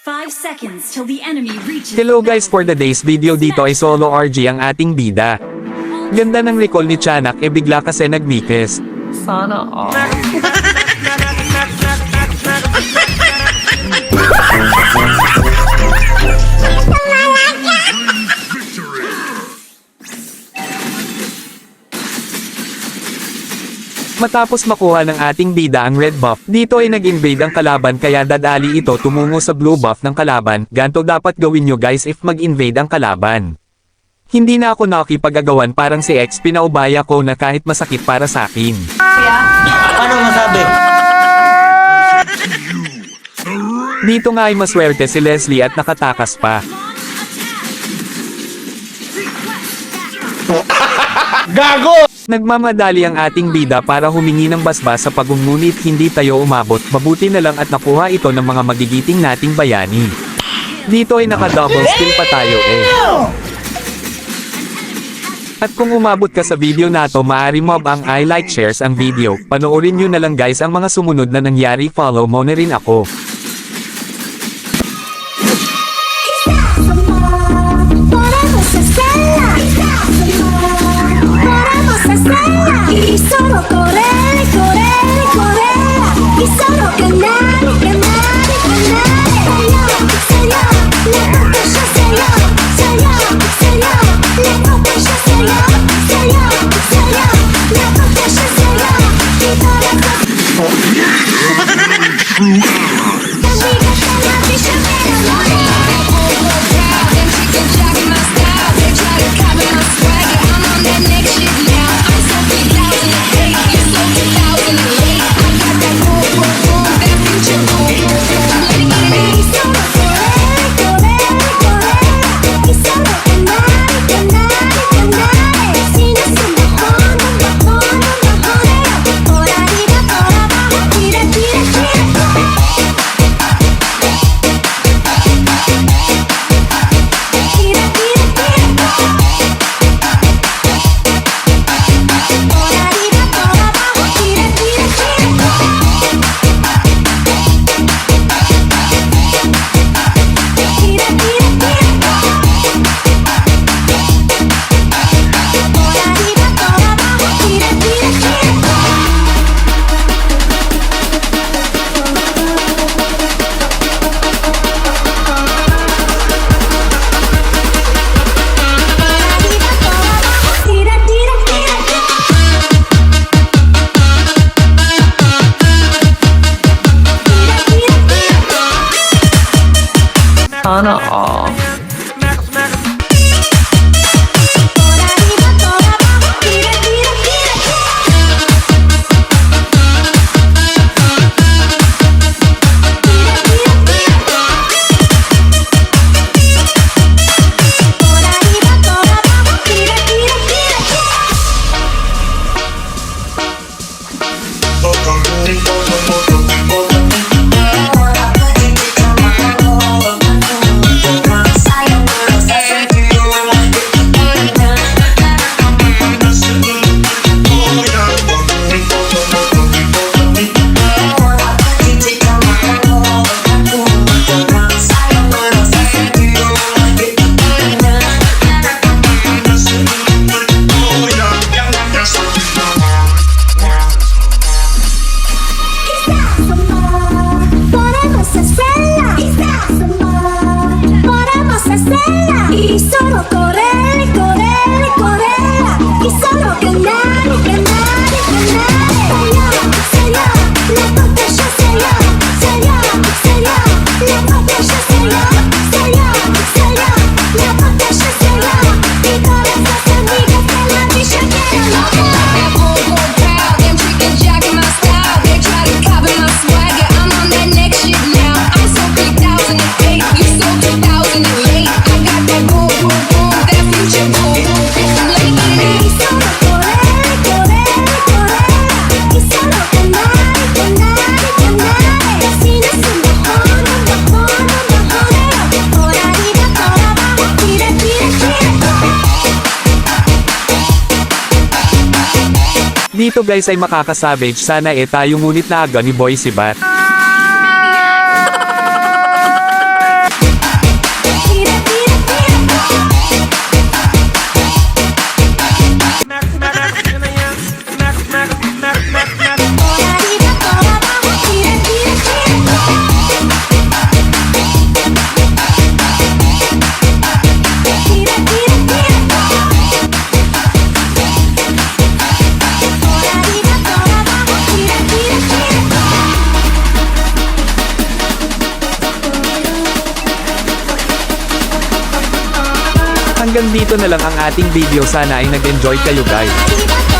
5 seconds till the enemy reaches. Hello guys, for the day's video dito ay solo RG ang ating bida. Ganda ng recall ni Tiyanak bigla kasi nagmikis. Sana all. Matapos makuha ng ating bida ang red buff, dito ay nag-invade ang kalaban kaya dadali ito tumungo sa blue buff ng kalaban. Ganto dapat gawin nyo guys if mag-invade ang kalaban. Hindi na ako nakikipag-agawan, parang si X pinaubaya ko na kahit masakit para sa akin. Ano masabi? Dito nga ay maswerte si Leslie at nakatakas pa. Gago! Nagmamadali ang ating bida para humingi ng basbas sa ngunit hindi tayo umabot. Mabuti na lang at nakuha ito ng mga magigiting nating bayani. Dito ay naka-double skill pa tayo At kung umabot ka sa video na to, maaari mo ang like shares ang video. Panoorin nyo na lang guys ang mga sumunod na nangyari, follow mo na rin ako. Y solo correr, correr, correr. Y solo ganar, ganar, ganar. Serio, la batalla serio, serio, serio. La batalla serio, serio, serio. La batalla serio. Y todas las Sana all. Y solo correr, correr, correr. Y solo ganar, ganar, ganar. Serio, la batalla serio, serio, serio. La batalla serio, serio, serio. La batalla serio. Y todas las amigas de la villa quieren loco. Them chicken jacking my style. They try to copy my swagger. I'm on that next shit now. I'm so 3008. You so 2008. I got that boom, boom, boom. That future boom, boom, boom. Let me get it. Y solo correr, correr, correr. Y solo ganar, ganar, ganar. Sin hacer mejor, mejor, mejor. Por arriba, por abajo, tira, tira, tira. Dito guys ay makakasavage sana tayo ngunit naaga ni Boy si Bat. hanggang dito na lang ang ating video, sana ay nag-enjoy kayo guys.